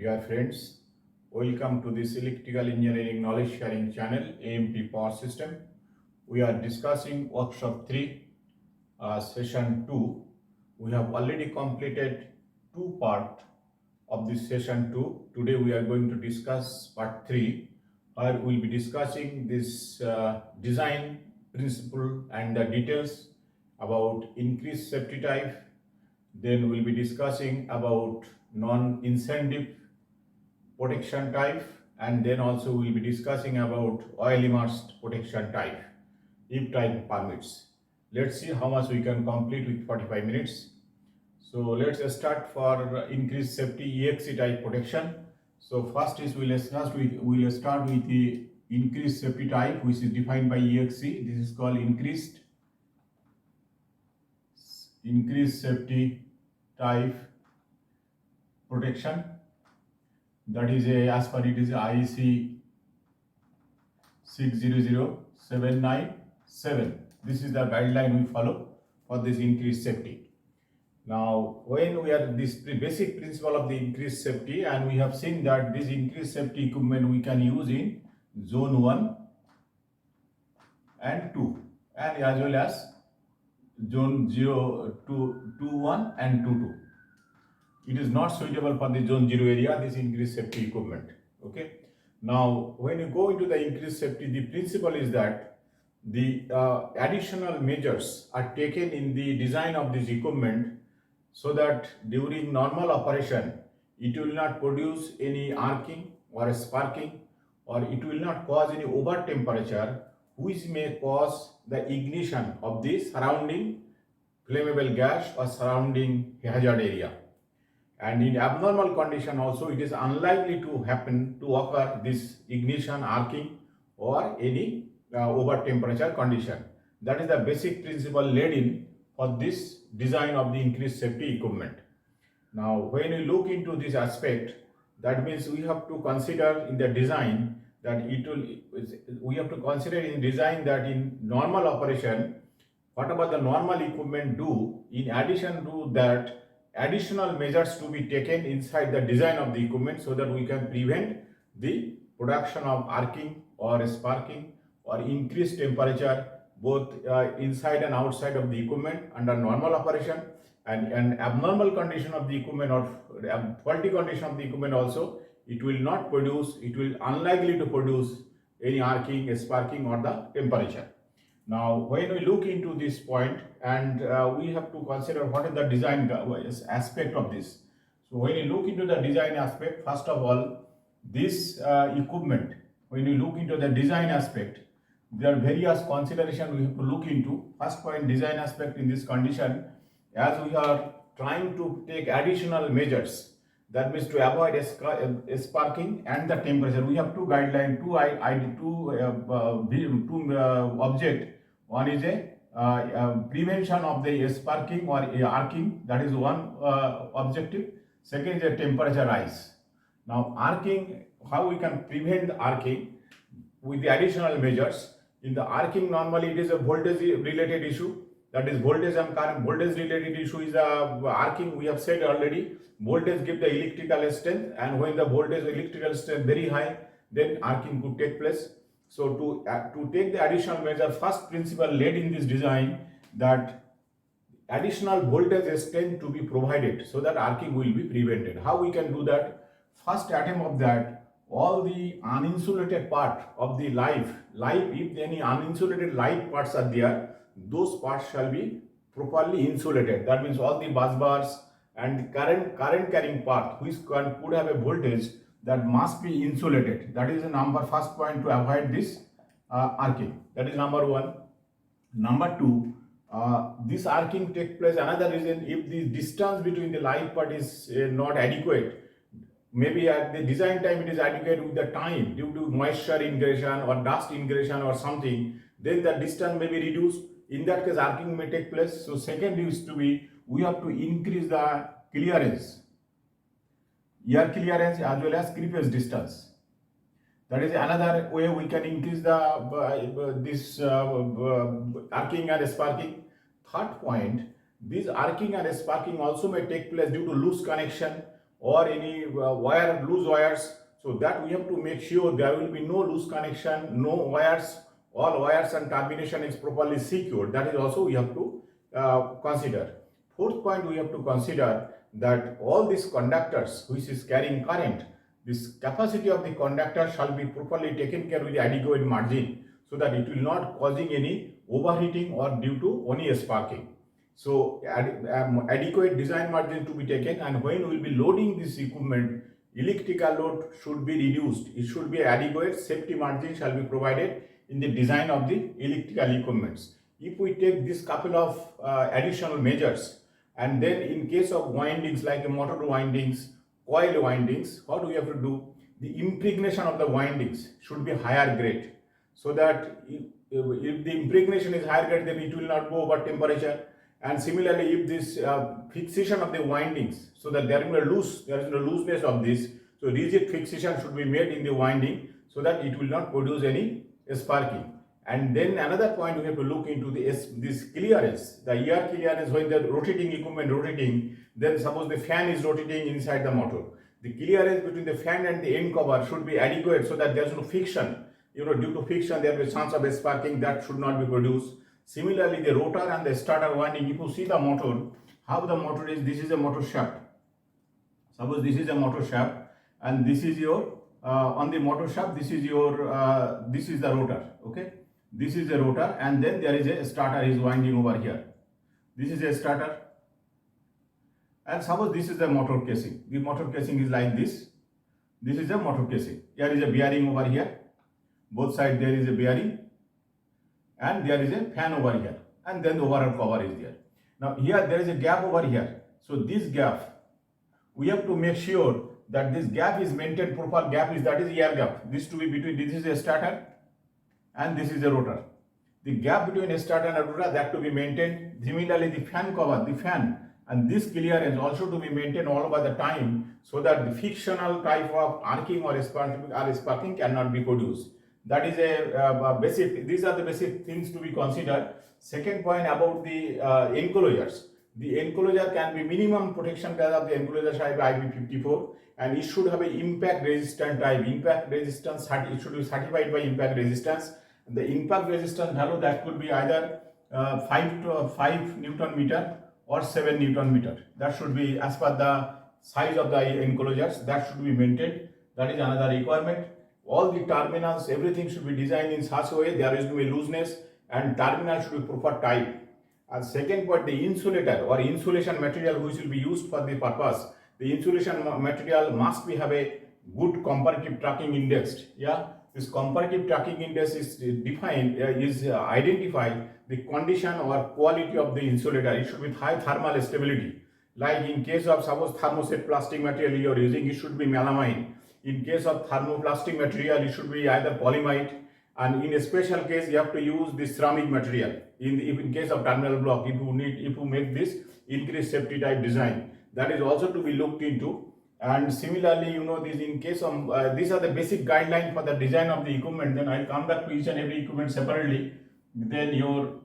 Dear friends, welcome to this Electrical Engineering Knowledge Sharing channel, AMP Power System. We are discussing workshop 3, session 2. We have already completed two parts of this session 2. Today we are going to discuss part 3, where we will be discussing this design principle and the details about increased safety type. Then we will be discussing about non-incentive protection type, and then also we will be discussing about oil immersed protection type if time permits. Let's see how much we can complete with 45 minutes. So let's start for increased safety EXE type protection. So first is we'll start with the increased safety type, which is defined by EXE. This is called increased safety type protection. That is as per it is IEC 600797. This is the guideline we follow for this increased safety. Now, when we are this basic principle of the increased safety, and we have seen that this increased safety equipment we can use in zone 1 and 2, and as well as zone 0 to 1 and 2. It is not suitable for the zone 0 area, this increased safety equipment. Okay. Now, when you go into the increased safety, the principle is that the additional measures are taken in the design of this equipment so that during normal operation, it will not produce any arcing or sparking, or it will not cause any over temperature, which may cause the ignition of the surrounding flammable gas or surrounding hazard area. And in abnormal condition also, it is unlikely to happen to occur this ignition, arcing, or any over temperature condition. That is the basic principle laid in for this design of the increased safety equipment. Now, when we look into this aspect, that means we have to consider in the design that we have to consider in design that in normal operation, whatever the normal equipment do, in addition to that, additional measures to be taken inside the design of the equipment so that we can prevent the production of arcing or sparking or increased temperature both inside and outside of the equipment under normal operation, and an abnormal condition of the equipment or faulty condition of the equipment also, it will unlikely to produce any arcing, sparking, or the temperature. Now, when we look into this point, and we have to consider what is the design aspect of this. So, when you look into the design aspect, first of all, this equipment, when you look into the design aspect, there are various considerations we have to look into. First point, design aspect in this condition, as we are trying to take additional measures, that means to avoid sparking and the temperature. We have two guidelines, two object. One is a prevention of the sparking or arcing, that is one objective. Second is a temperature rise. Now, arcing, how we can prevent the arcing with the additional measures. In the arcing, normally it is a voltage related issue. That is voltage and current. Voltage related issue is the arcing. We have said already, voltage give the electrical strength, and when the voltage electrical strength very high, then arcing could take place. So to take the additional measure, first principle laid in this design, that additional voltage strength to be provided so that arcing will be prevented. How we can do that? First atom of that, all the uninsulated part of the live, if any uninsulated live parts are there, those parts shall be properly insulated. That means all the bus bars and the current carrying part which could have a voltage, that must be insulated. That is the first point to avoid this arcing. That is number one. Number two, this arcing takes place. Another reason, if the distance between the live part is not adequate, maybe at the design time it is adequate, with the time due to moisture ingression or dust ingression or something, then the distance may be reduced. In that case, arcing may take place. So second is to be, we have to increase the clearance, air clearance as well as creepage distance. That is another way we can increase the arcing and sparking. Third point, this arcing and sparking also may take place due to loose connection or any loose wires, so that we have to make sure there will be no loose connection, no wires, all wires and termination is properly secured. That is also we have to consider. Fourth point, we have to consider that all these conductors which is carrying current, this capacity of the conductor shall be properly taken care with adequate margin, so that it will not causing any overheating or due to only sparking. So adequate design margin to be taken, and when we will be loading this equipment, electrical load should be reduced. It should be adequate safety margin shall be provided in the design of the electrical equipments. If we take this couple of additional measures, and then in case of windings like motor windings, coil windings, what do we have to do? The impregnation of the windings should be higher grade, so that if the impregnation is higher grade, then it will not go over temperature. And similarly, if this fixation of the windings, so that there is no looseness of this, so rigid fixation should be made in the winding, so that it will not produce any sparking. And then another point, we have to look into this clearance, the ear clearance. When the rotating equipment rotating, then suppose the fan is rotating inside the motor, the clearance between the fan and the end cover should be adequate, so that there is no friction. Due to friction, there will be chance of sparking that should not be produced. Similarly, the rotor and the starter winding, if you see the motor, how the motor is, this is a motor shaft. Suppose this is a motor shaft, and this is your, on the motor shaft, this is your, this is the rotor, okay? This is a rotor, and then there is a starter is winding over here. This is a starter. And suppose this is the motor casing. The motor casing is like this. This is a motor casing. There is a bearing over here. Both sides there is a bearing. And there is a fan over here, and then the overall cover is there. Now here there is a gap over here, so this gap we have to make sure that this gap is maintained. Proper gap is, that is air gap. This to be between, this is a starter and this is a rotor. The gap between a starter and a rotor, that to be maintained. Similarly, the fan cover, the fan and this clearance also to be maintained all over the time, so that the frictional type of arcing or sparking cannot be produced. That is a basic, these are the basic things to be considered. Second point about the enclosures. The enclosure can be minimum protection class of the enclosure type IP54, and it should have an impact resistant type. Impact resistance, it should be certified by impact resistance. The impact resistance value, that could be either 5 Newton meter or 7 Newton meter. That should be as per the size of the enclosures, that should be maintained. That is another requirement. All the terminals, everything should be designed in such a way there is no looseness, and terminal should be proper type. And second point, the insulator or insulation material which will be used for the purpose. The insulation material must be have a good comparative tracking index. Yeah, this comparative tracking index is defined, identify the condition or quality of the insulator. It should be high thermal stability. Like in case of suppose thermoset plastic material you are using, it should be melamine. In case of thermoplastic material, it should be either polyamide, and in a special case, you have to use this ceramic material. In case of terminal block, if you make this increased safety type design, that is also to be looked into. And similarly, this in case of these are the basic guidelines for the design of the equipment. Then I'll come back to each and every equipment separately. Then your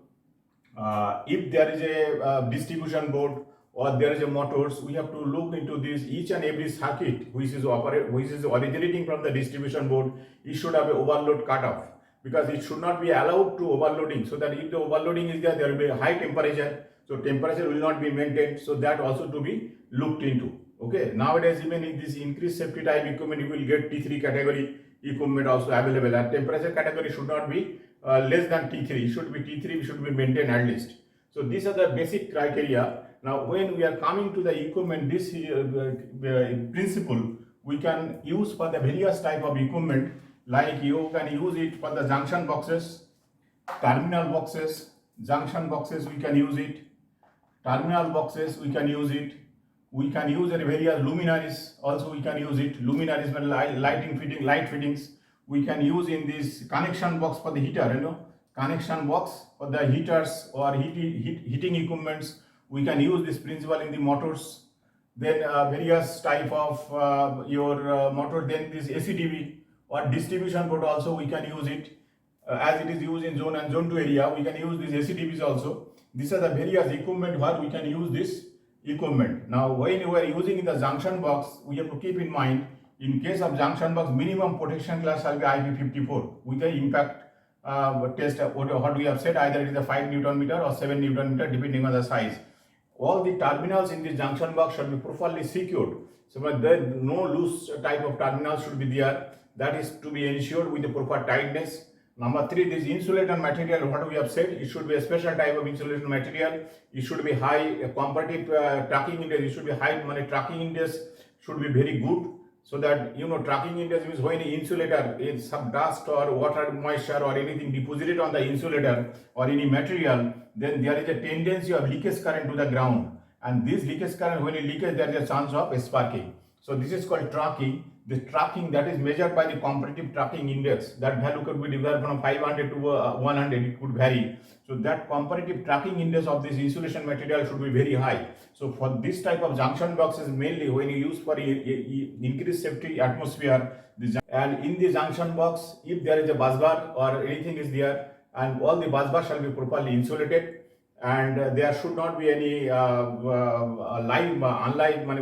if there is a distribution board, or there is a motors, we have to look into this each and every circuit which is originating from the distribution board. It should have a overload cutoff, because it should not be allowed to overloading, so that if the overloading is there, there will be a high temperature, so temperature will not be maintained. So that also to be looked into. Okay, nowadays even in this increased safety type equipment, you will get T3 category equipment also available, and temperature category should not be less than T3. It should be T3, should be maintained at least. So these are the basic criteria. Now, when we are coming to the equipment, this principle we can use for the various type of equipment. Like you can use it for the junction boxes, terminal boxes, junction boxes. We can use it. Terminal boxes we can use it. We can use various luminaries. Also, we can use it. Luminaries, light fittings. We can use in this connection box for the heater. Connection box for the heaters or heating equipments. We can use this principle in the motors. Then various type of your motor. Then this ACDB or distribution board also we can use it, as it is used in zone and zone 2 area. We can use these ACDBs also. These are the various equipment where we can use this equipment. Now, when you are using the junction box, we have to keep in mind, in case of junction box, minimum protection class shall be IP54 with the impact test. What we have said, either it is a 5 Newton meter or 7 Newton meter, depending on the size. All the terminals in the junction box should be properly secured. So there no loose type of terminal should be there. That is to be ensured with the proper tightness. Number 3, this insulator material, what we have said, it should be a special type of insulation material. It should be high comparative tracking index. It should be high tracking index should be very good. So that, tracking index means when the insulator is some dust or water moisture or anything deposited on the insulator or any material, then there is a tendency of leakage current to the ground. And this leakage current, when it leaches, there is a chance of sparking. So this is called tracking. The tracking that is measured by the comparative tracking index, that value could be divided from 500 to 100, it could vary. So that comparative tracking index of this insulation material should be very high. So for this type of junction boxes, mainly when you use for increased safety atmosphere, and in the junction box, if there is a bus bar or anything is there, and all the bus bars shall be properly insulated, and there should not be any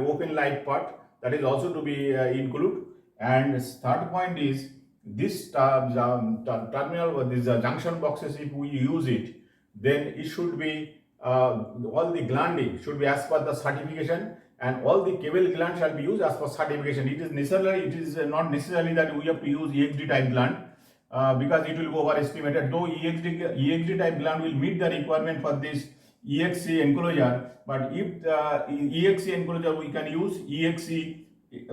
open light part. That is also to be included. And third point is this terminal, these junction boxes, if we use it, then it should be all the glanding should be as per the certification, and all the cable gland shall be used as per certification. It is not necessarily that we have to use EXD type gland, because it will be overestimated. Though EXD type gland will meet the requirement for this EXC enclosure, but if EXC enclosure, we can use EXC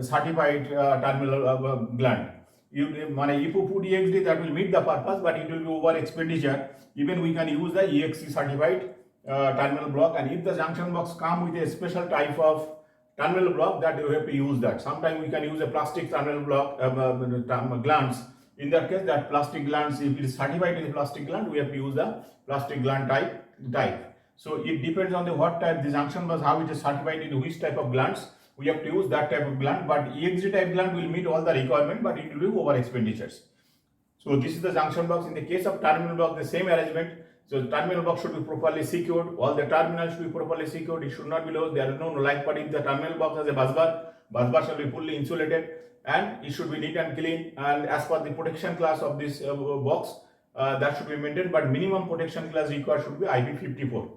certified terminal gland. If you put EXD, that will meet the purpose, but it will be over expenditure. Even we can use the EXC certified terminal block, and if the junction box come with a special type of terminal block, that you have to use that. Sometimes we can use a plastic terminal block glands. In that case, that plastic glands, if it is certified as a plastic gland, we have to use the plastic gland type. So it depends on the what type the junction box, how it is certified into which type of glands. We have to use that type of gland, but EXD type gland will meet all the requirement, but it will be over expenditures. So this is the junction box. In the case of terminal box, the same arrangement. So the terminal box should be properly secured. All the terminals should be properly secured. It should not be loose. There is no light part. If the terminal box has a bus bar shall be fully insulated, and it should be neat and clean. And as per the protection class of this box, that should be maintained. But minimum protection class required should be IP54.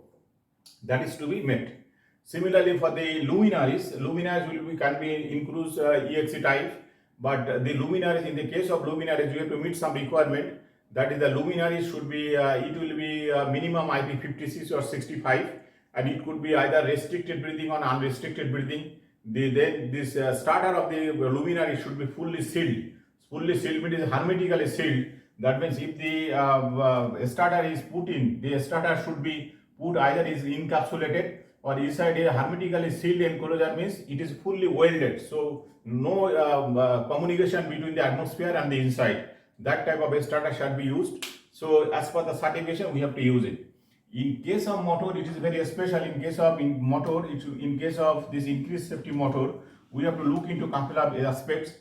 That is to be met. Similarly, for the luminaries can be includes EXC type, but the luminaries, in the case of luminaries, you have to meet some requirement. That is, the luminaries should be it will be minimum IP56 or 65, and it could be either restricted breathing or unrestricted breathing. Then this starter of the luminary should be fully sealed. Fully sealed means hermetically sealed. That means if the starter is put in, the starter should be put either is encapsulated or inside a hermetically sealed enclosure, means it is fully welded. So no communication between the atmosphere and the inside. That type of a starter shall be used. So as per the certification, we have to use it. In case of motor, it is very special. In case of in case of this increased safety motor, we have to look into couple of aspects.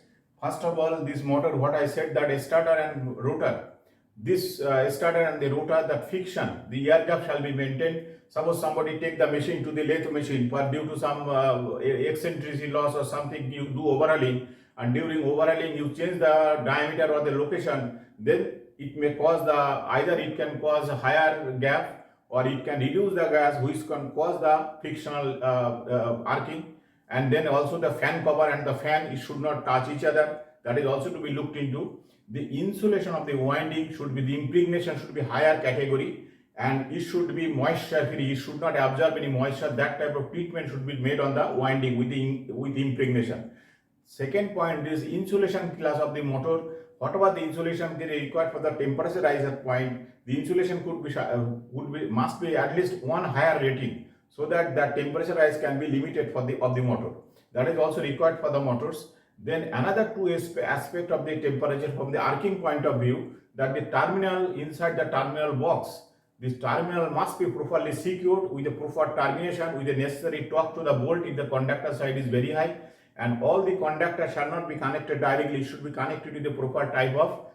First of all, this motor, what I said, that a starter and rotor, this starter and the rotor, that friction, the air gap shall be maintained. Suppose somebody take the machine to the lathe machine, but due to some eccentricity loss or something, you do overhauling, and during overhauling you change the diameter or the location, then it may cause either it can cause a higher gap, or it can reduce the gas, which can cause the frictional arcing. And then also the fan cover and the fan, it should not touch each other. That is also to be looked into. The insulation of the winding should be, the impregnation should be higher category, and it should be moisture free. It should not absorb any moisture. That type of treatment should be made on the winding with the impregnation. Second point is insulation class of the motor. Whatever the insulation they required for the temperature riser point, the insulation must be at least one higher rating, so that temperature rise can be limited for the motor. That is also required for the motors. Then another two aspect of the temperature from the arcing point of view, that the terminal inside the terminal box, this terminal must be properly secured with the proper termination, with the necessary torque to the bolt if the conductor side is very high, and all the conductors shall not be connected directly. It should be connected with the proper type of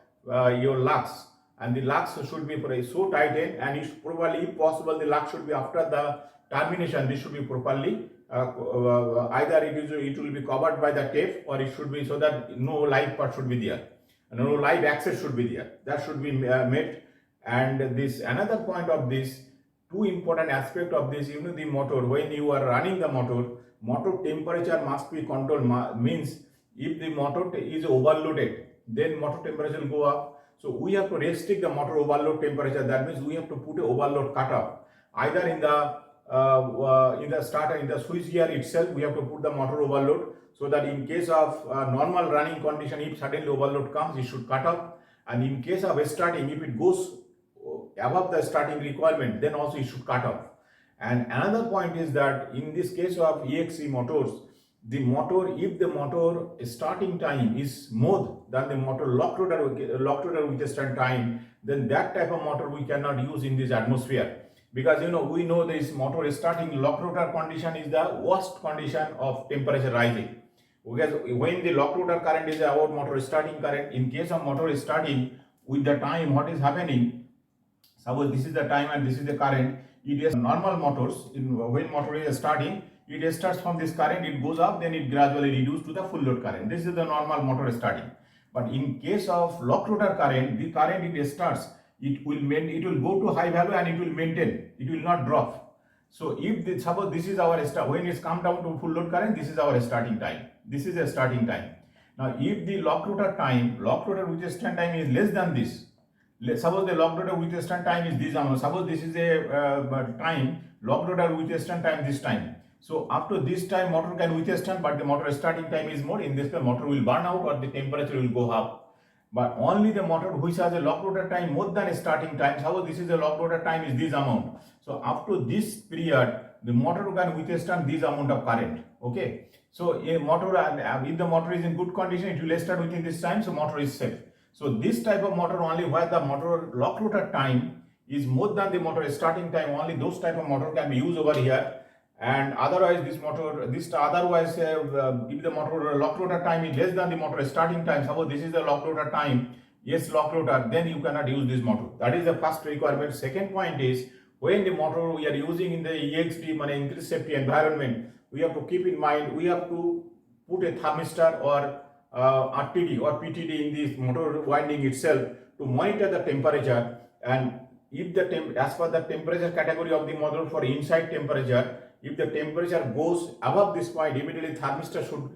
your lugs, and the lugs should be so tightened, and it should probably, if possible, the lug should be after the termination, this should be properly either it will be covered by the tape, or it should be so that no live part should be there, no live access should be there. That should be met. And this another point of this, two important aspect of this, the motor, when you are running the motor temperature must be controlled. Means if the motor is overloaded, then motor temperature will go up. So we have to restrict the motor overload temperature. That means we have to put a overload cutoff either in the starter, in the switch gear itself. We have to put the motor overload, so that in case of normal running condition, if suddenly overload comes, it should cut off. And in case of starting, if it goes above the starting requirement, then also it should cut off. And another point is that in this case of EXE motors, the motor, if the motor starting time is more than the motor lock rotor withstand time, then that type of motor we cannot use in this atmosphere. Because we know this motor starting lock rotor condition is the worst condition of temperature rising. Because when the lock rotor current is about motor starting current, in case of motor starting, with the time what is happening, suppose this is the time and this is the current, it is normal motors, when motor is starting, it starts from this current, it goes up, then it gradually reduces to the full load current. This is the normal motor starting. But in case of lock rotor current, the current it starts, it will go to high value and it will maintain, it will not drop. So if suppose this is our start, when it's come down to full load current, this is our starting time. This is a starting time. Now if the lock rotor withstand time is less than this, suppose the lock rotor withstand time is this amount, suppose this is a time, lock rotor withstand time this time. So up to this time motor can withstand, but the motor starting time is more. In this case motor will burn out or the temperature will go up. But only the motor which has a lock rotor time more than a starting time, suppose this is the lock rotor time is this amount. So up to this period, the motor can withstand this amount of current. Okay. So a motor, if the motor is in good condition, it will start within this time, so motor is safe. So this type of motor, only where the motor lock rotor time is more than the motor starting time, only those type of motor can be used over here. And otherwise if the motor lock rotor time is less than the motor starting time, suppose this is the lock rotor time, yes, lock rotor, then you cannot use this motor. That is the first requirement. Second point is, when the motor we are using in the EXD, increased safety environment, we have to keep in mind, we have to put a thermistor or RTD or PTD in this motor winding itself to monitor the temperature. And if as per the temperature category of the motor, for inside temperature, if the temperature goes above this point, immediately thermistor should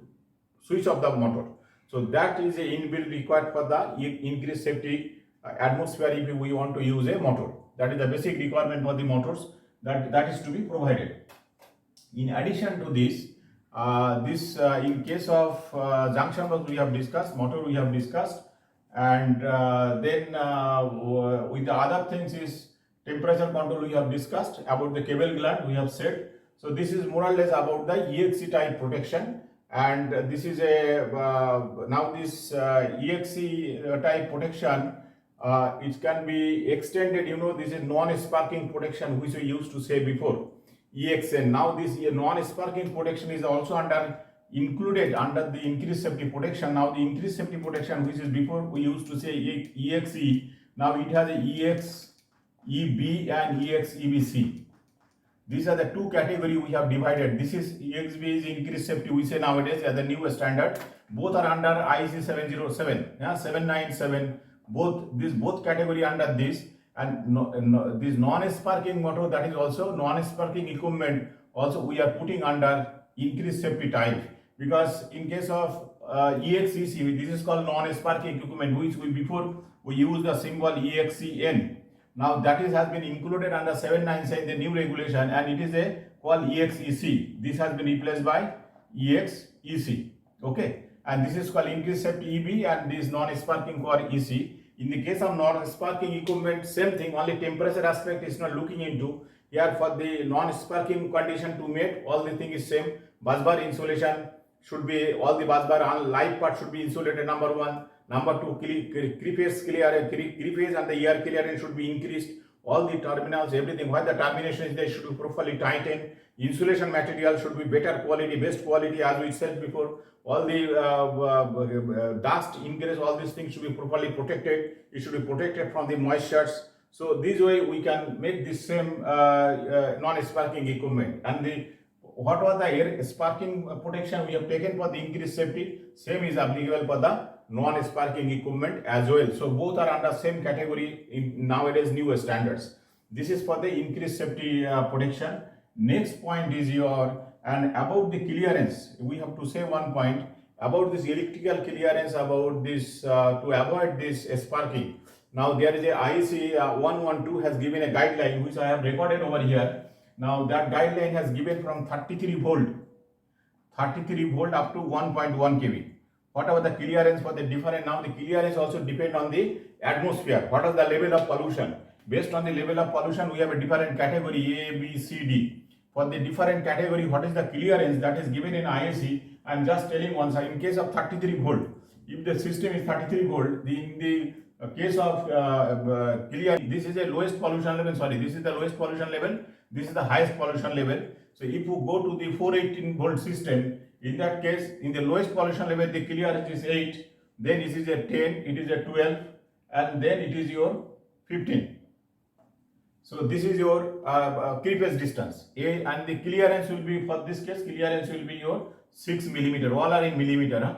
switch off the motor. So that is a inbuilt required for the increased safety atmosphere if we want to use a motor. That is the basic requirement for the motors that is to be provided. In addition to this, in case of junction box we have discussed, motor we have discussed, and then with the other things is temperature control we have discussed, about the cable gland we have said. So this is more or less about the EXE type protection, and this is a now this EXE type protection, it can be extended. This is non-sparking protection which we used to say before, EXN. Now this non-sparking protection is also included under the increased safety protection. Now the increased safety protection, which is before we used to say EXE, now it has a EXEB and EXEBC. These are the two categories we have divided. This is EXB is increased safety, we say nowadays as the new standard. Both are under IEC 707, 797. Both category under this. And this non-sparking motor, that is also non-sparking equipment, also we are putting under increased safety type. Because in case of EXEC, this is called non-sparking equipment, which before we use the symbol EXEN. Now that has been included under 797, the new regulation, and it is called EXEC. This has been replaced by EXEC. Okay, and this is called increased safety EB, and this non-sparking called EC. In the case of non-sparking equipment, same thing, only temperature aspect is not looking into. Here for the non-sparking condition to meet, all the thing is same. Busbar insulation should be, all the busbar on live part should be insulated, number one. Number two, creepage and the air clearance should be increased. All the terminals, everything, where the termination is there, should be properly tightened. Insulation material should be better quality, best quality, as we said before. All the dust, ingress, all these things should be properly protected. It should be protected from the moistures. So this way we can make the same non-sparking equipment. And what was the air sparking protection we have taken for the increased safety? Same is applicable for the non-sparking equipment as well. So both are under same category in nowadays new standards. This is for the increased safety protection. Next point is your, and about the clearance, we have to say one point about this electrical clearance, about this to avoid this sparking. Now there is a IEC 112 has given a guideline which I have recorded over here. Now that guideline has given from 33 volt up to 1.1 kV. Whatever the clearance for the different, now the clearance also depend on the atmosphere. What is the level of pollution? Based on the level of pollution, we have a different category A, B, C, D. For the different category, what is the clearance that is given in IEC? I am just telling one side. In case of 33 volt, if the system is 33 volt, in the case of clear, this is the lowest pollution level. Sorry, this is the lowest pollution level. This is the highest pollution level. So if you go to the 418 volt system, in that case, in the lowest pollution level, the clearance is 8. Then this is a 10. It is a 12, and then it is your 15. So this is your creepage distance. And the clearance will be, for this case, clearance will be your 6 millimeter. All are in millimeter. Huh?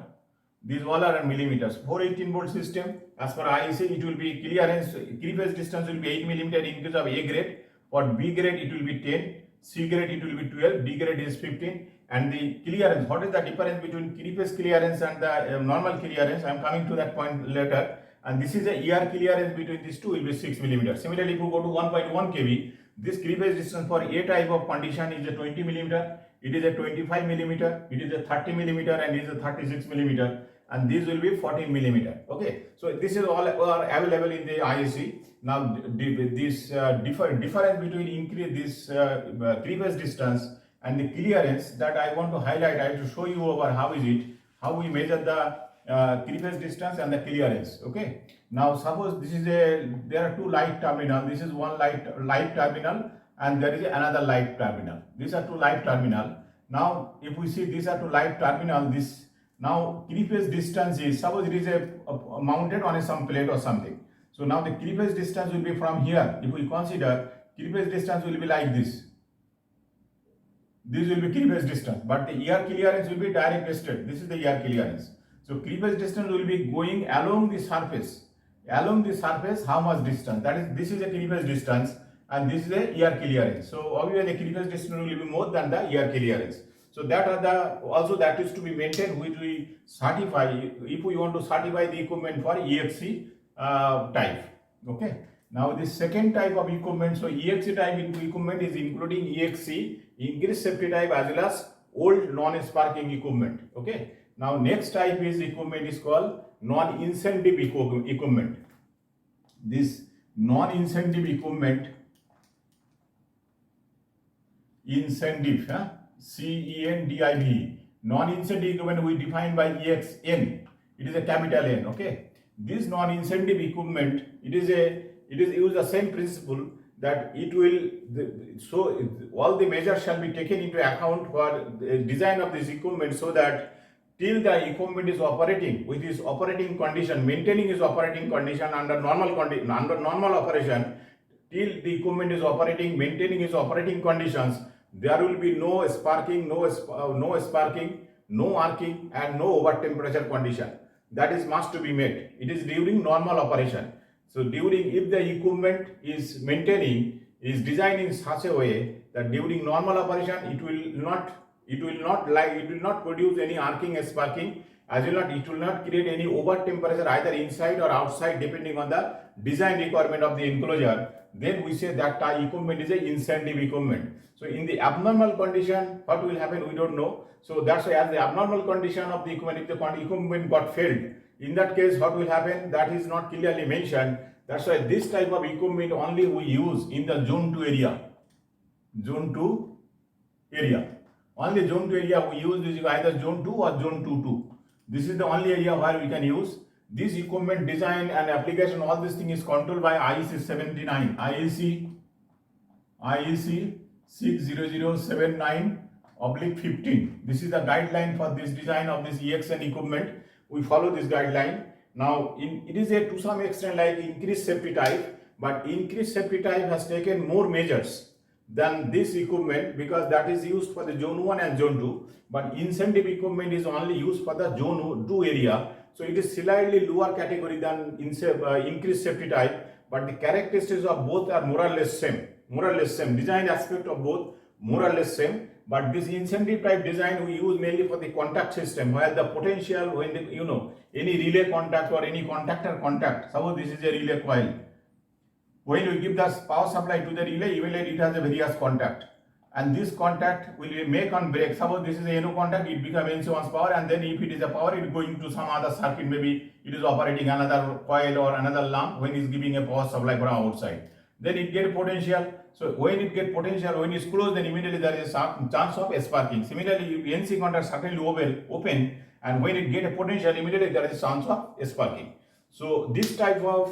These all are in millimeters. 418 volt system, as per IEC, it will be clearance, creepage distance will be 8 millimeter in case of A grade. For B grade, it will be 10. C grade, it will be 12. D grade is 15. And the clearance, what is the difference between creepage clearance and the normal clearance? I am coming to that point later. And this is a ER clearance between these two will be 6 millimeter. Similarly, if you go to 1.1 kV, this creepage distance for A type of condition is a 20 millimeter, it is a 25 millimeter, it is a 30 millimeter, and it is a 36 millimeter, and these will be 14 millimeter. Okay, so this is all are available in the IEC. Now, this difference between this creepage distance and the clearance that I want to highlight, I will show you over how we measure the creepage distance and the clearance. Okay, now suppose this is there are two light terminal. This is one light terminal, and there is another light terminal. These are two light terminal. Now if we see these are two light terminal, this now creepage distance is, suppose it is a mounted on some plate or something. So now the creepage distance will be from here. If we consider, creepage distance will be like this. This will be creepage distance, but the ER clearance will be direct straight. This is the ER clearance. So creepage distance will be going along the surface. Along the surface, how much distance? That is, this is a creepage distance, and this is a ER clearance. So obviously the creepage distance will be more than the ER clearance. So that are the, also that is to be maintained, which we certify if we want to certify the equipment for EXC type. Okay. Now the second type of equipment, so EXC type equipment is including EXC, increased safety type, as well as old non-sparking equipment. Okay. Now next type is equipment is called non-incentive equipment. This non-incentive equipment, incentive, CENDIV, non-incentive equipment we define by EXN. It is a capital N. Okay. This non-incentive equipment, it is used the same principle that it will, so all the measures shall be taken into account for the design of this equipment, so that till the equipment is operating with its operating condition, maintaining its operating condition under normal operation, till the equipment is operating, maintaining its operating conditions, there will be no sparking, no arcing, and no over temperature condition. That is must to be met. It is during normal operation. So during, if the equipment is maintaining, is designed in such a way that during normal operation it will not produce any arcing and sparking, as well as it will not create any over temperature either inside or outside depending on the design requirement of the enclosure. Then we say that equipment is an incentive equipment. So in the abnormal condition, what will happen we don't know. So that's why, as the abnormal condition of the equipment, if the equipment got failed, in that case what will happen, that is not clearly mentioned. That's why this type of equipment only we use in the zone 2 area. Zone 2 area. Only zone 2 area we use is either zone 2 or zone 2. This is the only area where we can use. This equipment design and application, all this thing is controlled by IEC 79. IEC 60079/15. This is the guideline for this design of this EXN equipment. We follow this guideline. Now, it is to some extent like increased safety type, but increased safety type has taken more measures. than this equipment, because that is used for the zone 1 and zone 2, but incentive equipment is only used for the zone 2 area. So it is slightly lower category than increased safety type, but the characteristics of both are more or less same. Design aspect of both more or less same, but this incentive type design we use mainly for the contact system, where the potential, when the, any relay contact or any contactor contact, suppose this is a relay coil. When you give the power supply to the relay, even it has a various contact, and this contact will make on break. Suppose this is a NO contact, it becomes NC1's power, and then if it is a power, it is going to some other circuit, maybe it is operating another coil or another lamp when it is giving a power supply from outside. Then it get potential. So when it get potential, when it's closed, then immediately there is a chance of sparking. Similarly, if NC contact certainly open, and when it get a potential, immediately there is a chance of sparking. So this type of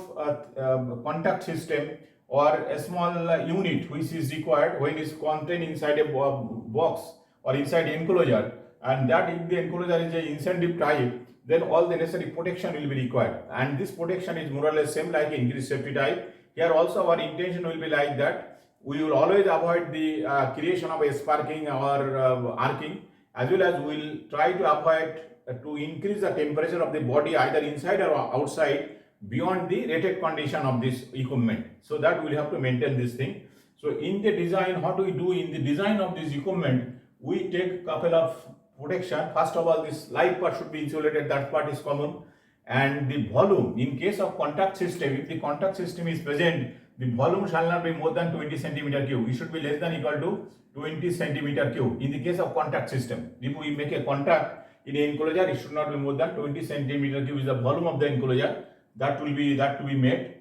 contact system or a small unit which is required when it's contained inside a box or inside enclosure, and that if the enclosure is a incentive type, then all the necessary protection will be required, and this protection is more or less same like increased safety type. Here also our intention will be like that. We will always avoid the creation of a sparking or arcing, as well as we will try to avoid to increase the temperature of the body either inside or outside beyond the rated condition of this equipment. So that we will have to maintain this thing. So in the design, what we do in the design of this equipment, we take couple of protection. First of all, this light part should be insulated, that part is common. And the volume, in case of contact system, if the contact system is present, the volume shall not be more than 20 centimeter cube. It should be less than equal to 20 centimeter cube. In the case of contact system, if we make a contact in an enclosure, it should not be more than 20 centimeter cube is the volume of the enclosure. That will be made.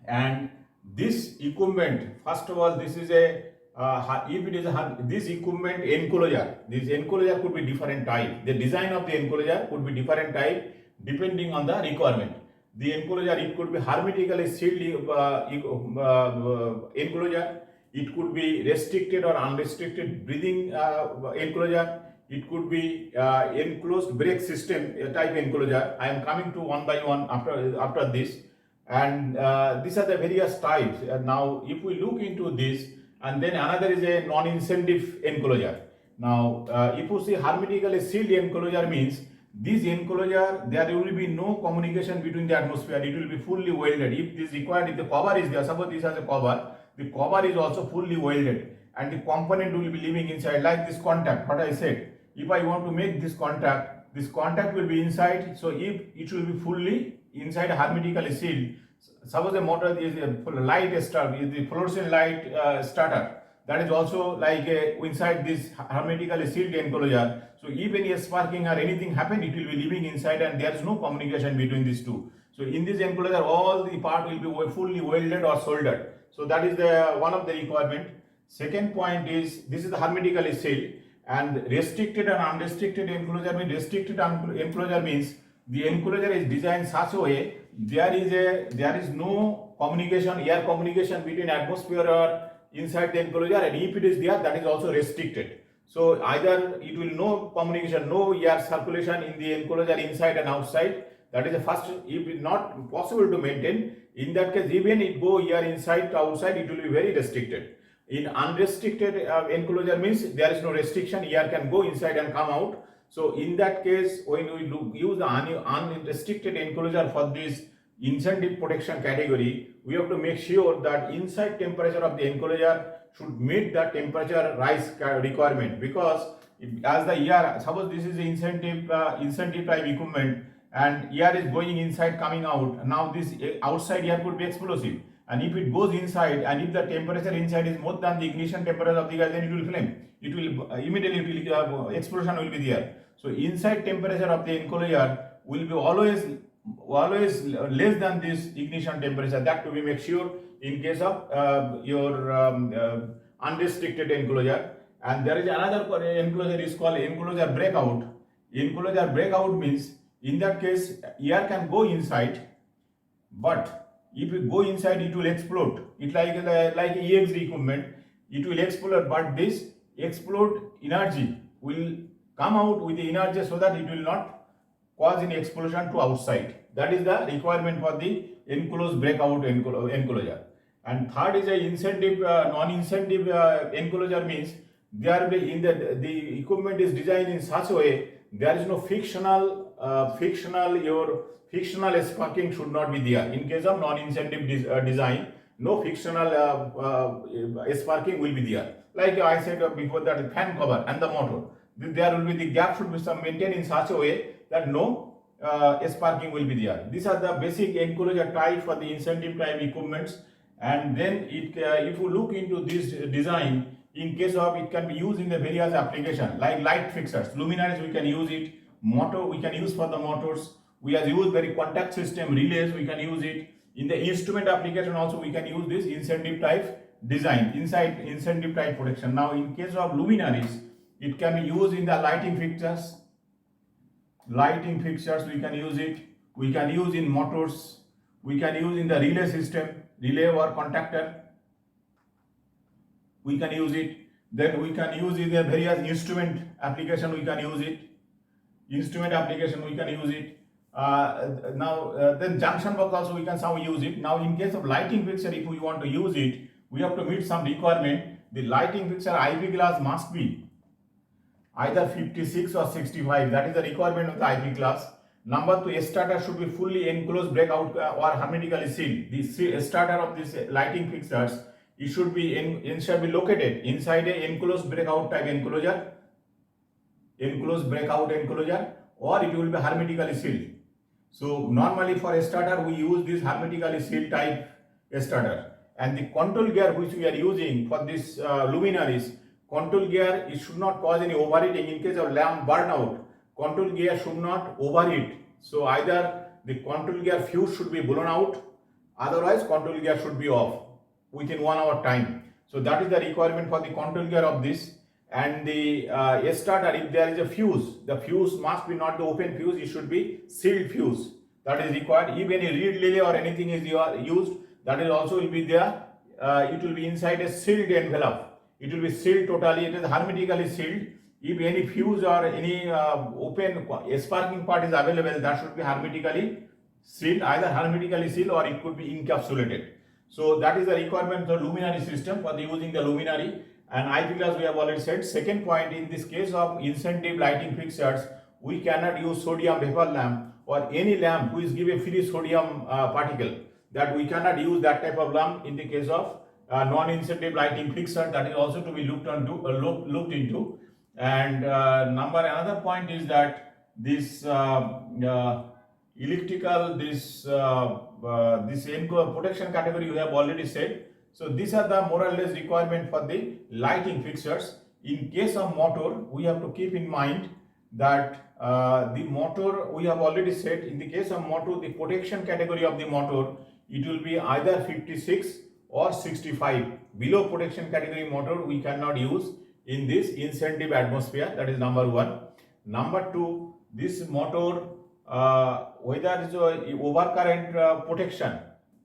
And this equipment, first of all, this is a if it is this equipment enclosure, this enclosure could be different type. The design of the enclosure could be different type depending on the requirement. The enclosure, it could be hermetically sealed enclosure. It could be restricted or unrestricted breathing enclosure. It could be enclosed brake system type enclosure. I am coming to one by one after this, and these are the various types. Now, if we look into this, and then another is a non-incentive enclosure. Now, if you see hermetically sealed enclosure means this enclosure, there will be no communication between the atmosphere. It will be fully welded. If this required, if the cover is there, suppose this has a cover, the cover is also fully welded, and the component will be living inside, like this contact, what I said. If I want to make this contact will be inside. So if it will be fully inside hermetically sealed, suppose the motor is a light starter, is the fluorescent light starter, that is also like inside this hermetically sealed enclosure. So if any sparking or anything happen, it will be living inside, and there is no communication between these two. So in this enclosure, all the part will be fully welded or soldered. So that is the one of the requirement. Second point is, this is the hermetically sealed, and restricted and unrestricted enclosure means, restricted enclosure means the enclosure is designed such a way there is no communication, air communication between atmosphere or inside the enclosure, and if it is there, that is also restricted. So either it will no communication, no air circulation in the enclosure inside and outside. That is the first. If it is not possible to maintain, in that case, even it go air inside to outside, it will be very restricted. In unrestricted enclosure means there is no restriction, air can go inside and come out. So in that case, when we use the unrestricted enclosure for this incentive protection category, we have to make sure that inside temperature of the enclosure should meet the temperature rise requirement, because as the air, suppose this is the incentive type equipment, and air is going inside, coming out. Now this outside air could be explosive, and if it goes inside, and if the temperature inside is more than the ignition temperature of the gas, then it will flame. It will immediately explosion will be there. So inside temperature of the enclosure will be always less than this ignition temperature. That to be make sure in case of your unrestricted enclosure. And there is another enclosure is called enclosure breakout. Enclosure breakout means, in that case, air can go inside, but if it go inside, it will explode. It like EXD equipment, it will explode, but this explode energy will come out with the energy so that it will not cause any explosion to outside. That is the requirement for the enclosed breakout enclosure. And third is a incentive, non-incentive enclosure means there will be in the equipment is designed in such a way there is no fictional sparking should not be there. In case of non-incentive design, no fictional sparking will be there. Like I said before, that the fan cover and the motor, there will be the gap should be maintained in such a way that no sparking will be there. These are the basic enclosure type for the incentive type equipments. And then it if you look into this design, in case of it can be used in the various application like light fixtures, luminaries we can use it, motor we can use for the motors, we have used very contact system relays we can use it. In the instrument application also we can use this incentive type design inside incentive type protection. Now in case of luminaries, it can be used in the lighting fixtures we can use it, we can use in motors, we can use in the relay system, relay or contactor we can use it. Then we can use in the various instrument application we can use it, then junction box also we can somehow use it. Now in case of lighting fixture, if we want to use it, we have to meet some requirement. The lighting fixture IP glass must be either 56 or 65, that is the requirement of the IP glass. Number 2, starter should be fully enclosed, breakout or hermetically sealed. The starter of this lighting fixtures, it should be located inside a enclosed breakout type enclosure, or it will be hermetically sealed. So normally for a starter we use this hermetically sealed type starter. And the control gear which we are using for this luminaries, control gear, it should not cause any overheating. In case of lamp burnout, control gear should not overheat. So either the control gear fuse should be blown out, otherwise control gear should be off within 1 hour time. So that is the requirement for the control gear of this. And the starter, if there is a fuse, the fuse must be not the open fuse, it should be sealed fuse. That is required. If any reed relay or anything is used, that is also will be there. It will be inside a sealed envelope. It will be sealed totally. It is hermetically sealed. If any fuse or any open sparking part is available, that should be hermetically sealed, either hermetically sealed or it could be encapsulated. So that is the requirement for luminary system for the using the luminary. And IP glass we have already said. Second point, in this case of incentive lighting fixtures, we cannot use sodium vapor lamp or any lamp which give a free sodium particle. That we cannot use that type of lamp in the case of non-incentive lighting fixture. That is also to be looked into. And another point is that this electrical, this protection category we have already said. So these are the more or less requirement for the lighting fixtures. In case of motor, we have to keep in mind that the motor, we have already said, in the case of motor, the protection category of the motor, it will be either 56 or 65. Below protection category motor we cannot use in this incentive atmosphere. That is number 1. Number 2, this motor, whether it is overcurrent protection,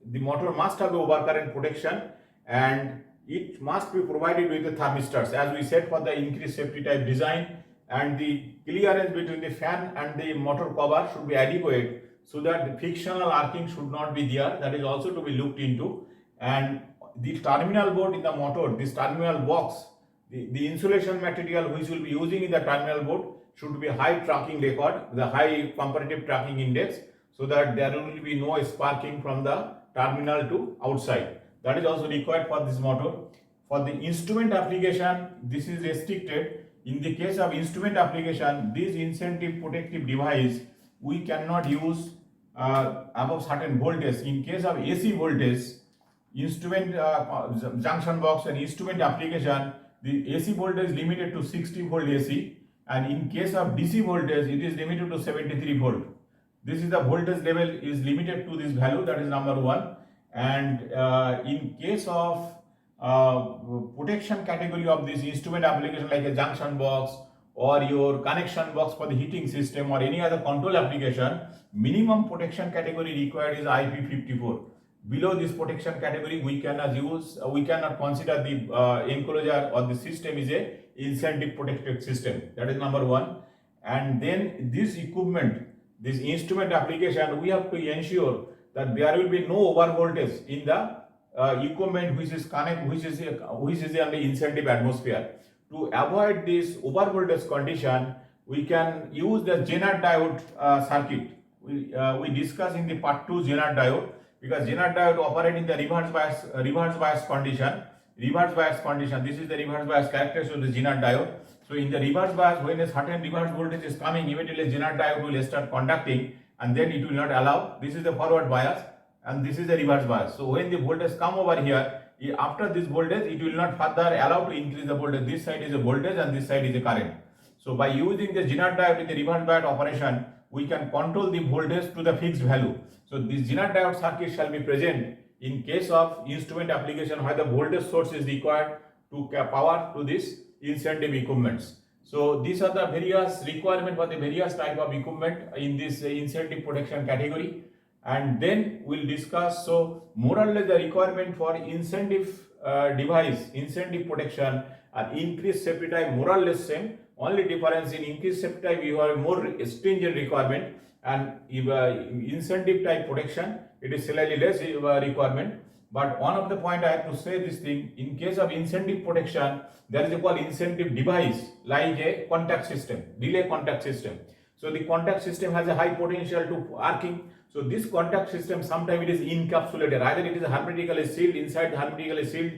the motor must have overcurrent protection, and it must be provided with the thermistors, as we said, for the increased safety type design. And the clearance between the fan and the motor cover should be adequate, so that the frictional arcing should not be there. That is also to be looked into. And the terminal board in the motor, this terminal box, the insulation material which will be using in the terminal board should be high tracking record, the high comparative tracking index, so that there will be no sparking from the terminal to outside. That is also required for this motor. For the instrument application, this is restricted. In the case of instrument application, this incentive protective device we cannot use above certain voltage. In case of AC voltage, instrument junction box and instrument application, the AC voltage is limited to 60 volt AC, and in case of DC voltage, it is limited to 73 volt. This is the voltage level is limited to this value. That is number 1. And in case of protection category of this instrument application, like a junction box or your connection box for the heating system or any other control application, minimum protection category required is IP54. Below this protection category, we cannot consider the enclosure or the system is a incentive protected system. That is number 1. And then this equipment, this instrument application, we have to ensure that there will be no over voltage in the equipment which is on the incentive atmosphere. To avoid this over voltage condition, we can use the Zener diode circuit. We discussed in the part 2 Zener diode, because Zener diode operate in the reverse bias condition. This is the reverse bias characteristic of the Zener diode. So in the reverse bias, when a certain reverse voltage is coming, immediately Zener diode will start conducting, and then it will not allow. This is the forward bias, and this is the reverse bias. So when the voltage come over here, after this voltage, it will not further allow to increase the voltage. This side is a voltage and this side is a current. So by using the Zener diode in the reverse bias operation, we can control the voltage to the fixed value. So this Zener diode circuit shall be present in case of instrument application where the voltage source is required to power to this incentive equipments. So these are the various requirements for the various type of equipment in this incentive protection category. And then we'll discuss, so more or less the requirement for incentive device, incentive protection and increased safety type more or less same. Only difference in increased safety type you have more stringent requirement, and incentive type protection it is slightly less requirement. But one of the point I have to say this thing, in case of incentive protection, there is a called incentive device like a contact system, delay contact system. So the contact system has a high potential to arcing. So this contact system sometimes it is encapsulated, either it is hermetically sealed inside the hermetically sealed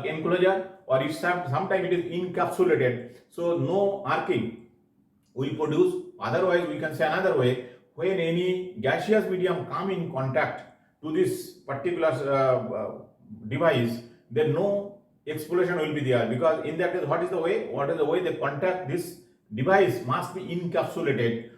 enclosure, or sometimes it is encapsulated. So no arcing will produce. Otherwise, we can say another way, when any gaseous medium come in contact to this particular device, then no explosion will be there, because in that case, what is the way the contact, this device must be encapsulated.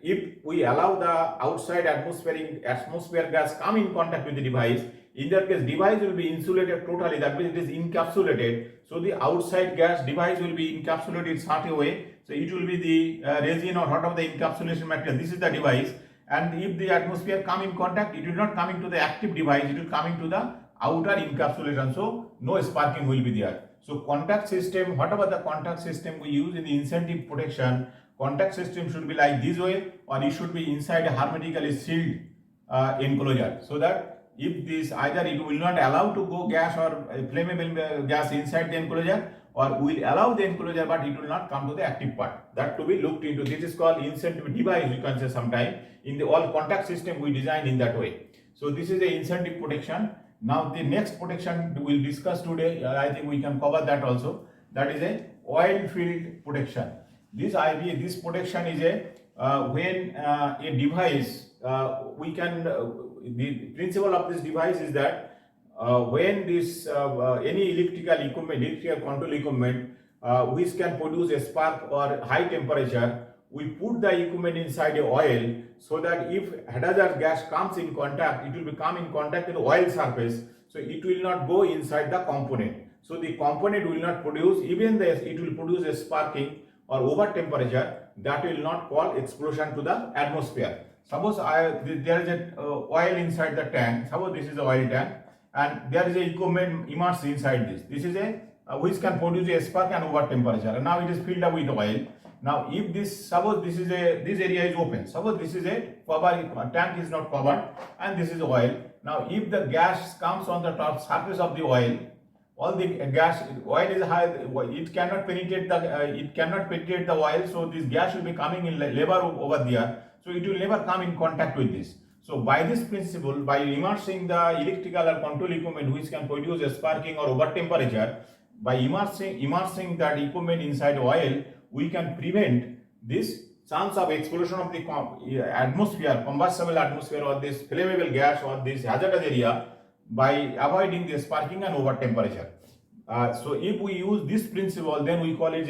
If we allow the outside atmosphere gas come in contact with the device, in that case device will be insulated totally, that means it is encapsulated. So the outside gas device will be encapsulated in such a way, so it will be the resin or what of the encapsulation material. This is the device, and if the atmosphere come in contact, it will not come into the active device, it will come into the outer encapsulation, so no sparking will be there. So contact system, whatever the contact system we use in the incentive protection, contact system should be like this way, or it should be inside a hermetically sealed enclosure, so that if this either it will not allow to go gas or flammable gas inside the enclosure, or will allow the enclosure but it will not come to the active part. That to be looked into. This is called incentive device, you can say sometime. In the all contact system we design in that way. So this is the incentive protection. Now the next protection we will discuss today, I think we can cover that also. That is a oil field protection. This idea, this protection is a when a device we can the principle of this device is that when this any electrical control equipment which can produce a spark or high temperature, we put the equipment inside a oil, so that if hazardous gas comes in contact, it will become in contact with the oil surface, so it will not go inside the component. So the component will not produce, even it will produce a sparking or over temperature, that will not cause explosion to the atmosphere. Suppose there is a oil inside the tank. Suppose this is the oil tank, and there is a equipment immersed inside this. This is a which can produce a spark and over temperature. And now it is filled up with oil. Now, if this suppose this area is open. Suppose this is a cover, tank is not covered, and this is oil. Now, if the gas comes on the top surface of the oil, all the oil is high, it cannot penetrate the oil, so this gas will be coming in lever over there, so it will never come in contact with this. So by this principle, by immersing the electrical or control equipment which can produce a sparking or over temperature, by immersing that equipment inside oil, we can prevent this chance of explosion of the atmosphere, combustible atmosphere, or this flammable gas or this hazardous area, by avoiding the sparking and over temperature. So if we use this principle, then we call it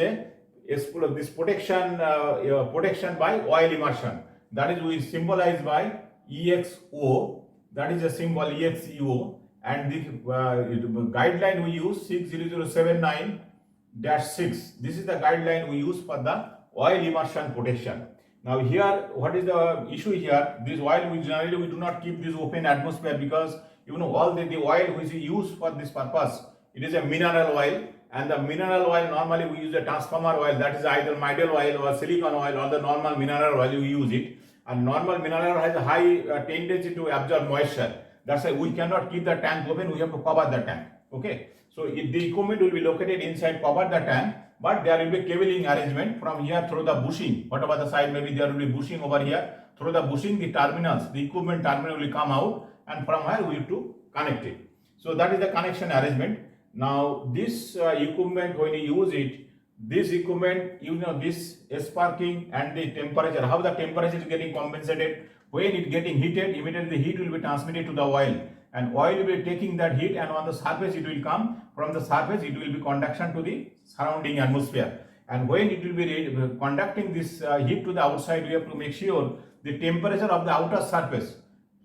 this protection by oil immersion. That is, we symbolize by EXO. That is a symbol EXO, and the guideline we use 60079-6. This is the guideline we use for the oil immersion protection. Now here, what is the issue here? This oil, we generally do not keep this open atmosphere, because all the oil which we use for this purpose, it is a mineral oil, and the mineral oil normally we use a transformer oil, that is either Midel oil or silicon oil, or the normal mineral oil we use it. And normal mineral oil has a high tendency to absorb moisture. That's why we cannot keep the tank open, we have to cover the tank. Okay, so if the equipment will be located inside, cover the tank, but there will be cabling arrangement from here through the bushing, whatever the side, maybe there will be bushing over here. Through the bushing, the terminals, the equipment terminal will come out, and from here we have to connect it. So that is the connection arrangement. Now this equipment, when you use it, this equipment, this sparking and the temperature, how the temperature is getting compensated. When it getting heated, immediately the heat will be transmitted to the oil, and oil will be taking that heat, and on the surface it will come. From the surface it will be conduction to the surrounding atmosphere, and when it will be conducting this heat to the outside, we have to make sure the temperature of the outer surface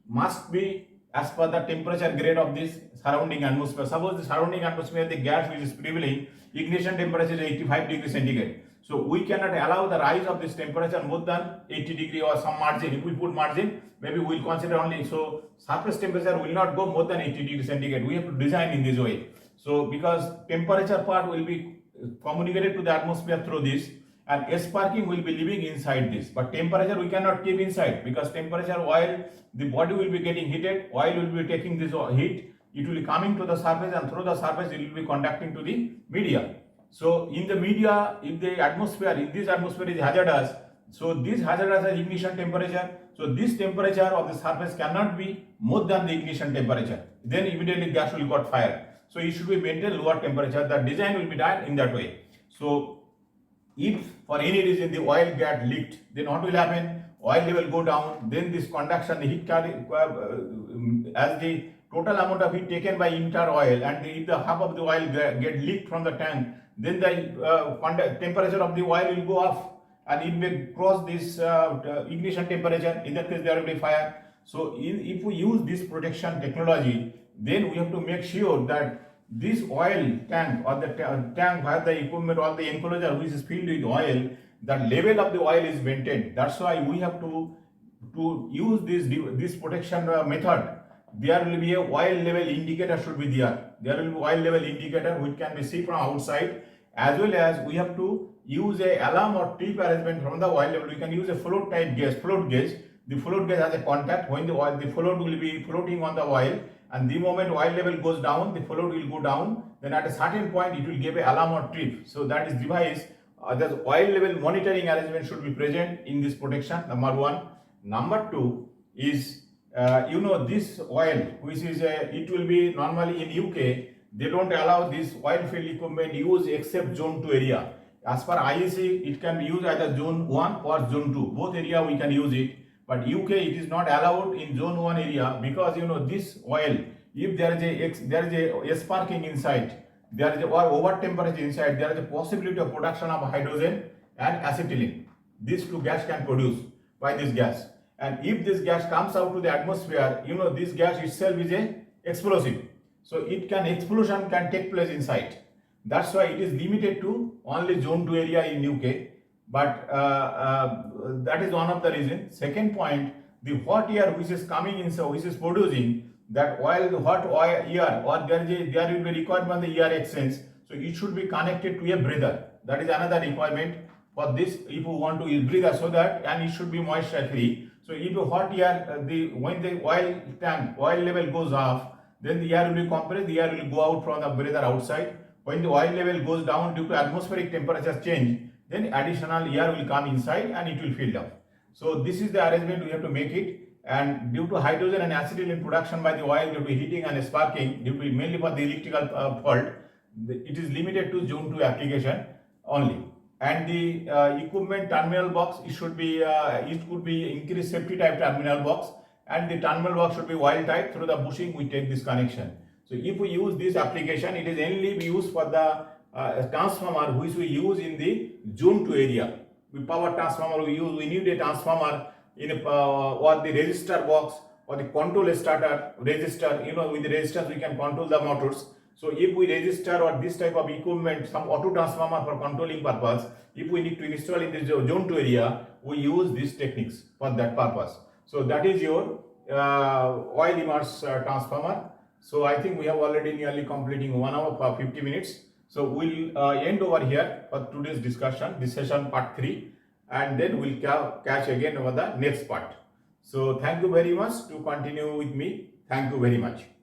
must be as per the temperature grade of this surrounding atmosphere. Suppose the surrounding atmosphere, the gas which is prevailing, ignition temperature is 85 degrees centigrade. So we cannot allow the rise of this temperature more than 80 degree or some margin. If we put margin, maybe we will consider only, so surface temperature will not go more than 80 degrees centigrade. We have to design in this way. So because temperature part will be communicated to the atmosphere through this, and sparking will be living inside this, but temperature we cannot keep inside, because temperature, oil, the body will be getting heated, oil will be taking this heat, it will be coming to the surface, and through the surface it will be conducting to the media. So in the media, if this atmosphere is hazardous, so this hazardous is ignition temperature, so this temperature of the surface cannot be more than the ignition temperature, then immediately gas will got fire. So it should be maintained lower temperature. The design will be done in that way. So if for any reason the oil get leaked, then what will happen? Oil level go down, then this conduction, the heat carry, as the total amount of heat taken by entire oil, and if the half of the oil get leaked from the tank, then the temperature of the oil will go off, and it may cross this ignition temperature. In that case, there will be fire. So if we use this protection technology, then we have to make sure that this oil tank, or the tank where the equipment or the enclosure which is filled with oil, the level of the oil is maintained. That's why we have to use this protection method. There will be a oil level indicator should be there. There will be oil level indicator which can be seen from outside, as well as we have to use a alarm or trip arrangement from the oil level. We can use a float type gauge, float gauge. The float gauge has a contact. When the float will be floating on the oil, and the moment oil level goes down, the float will go down. Then at a certain point, it will give a alarm or trip. So that is device. The oil level monitoring arrangement should be present in this protection. Number one. Number two is this oil, which is it will be normally in UK. They don't allow this oil field equipment use except zone 2 area. As per IEC, it can be used either zone 1 or zone 2. Both area we can use it. But UK, it is not allowed in zone 1 area, because this oil, if there is a sparking inside, there is or over temperature inside, there is a possibility of production of hydrogen and acetylene. These two gas can produce by this gas. And if this gas comes out to the atmosphere, this gas itself is a explosive. So explosion can take place inside. That's why it is limited to only zone 2 area in UK. But that is one of the reasons. Second point, the hot air which is coming in, so which is producing that oil, the hot air, or there will be requirement the air exchange. So it should be connected to a breather. That is another requirement for this. If you want to use breather, so that, and it should be moisture free. So if you hot air, when the oil level goes off, then the air will be compressed. The air will go out from the breather outside. When the oil level goes down due to atmospheric temperature change, then additional air will come inside and it will fill up. So this is the arrangement we have to make it. And due to hydrogen and acetylene production by the oil, due to heating and sparking, due to mainly for the electrical fault, it is limited to zone 2 application only. And the equipment terminal box, it could be increased safety type terminal box, and the terminal box should be oil type. Through the bushing, we take this connection. So if we use this application, it is only used for the transformer which we use in the zone 2 area. With power transformer we need a transformer in or the resistor box or the control starter resistor. With the resistors we can control the motors. So if we register or this type of equipment, some auto transformer for controlling purpose, if we need to install in the zone 2 area, we use these techniques for that purpose. So that is your oil immerse transformer. So I think we have already nearly completing 1 hour for 50 minutes. So we'll end over here for today's discussion, this session part 3, and then we'll catch again over the next part. So thank you very much to continue with me. Thank you very much.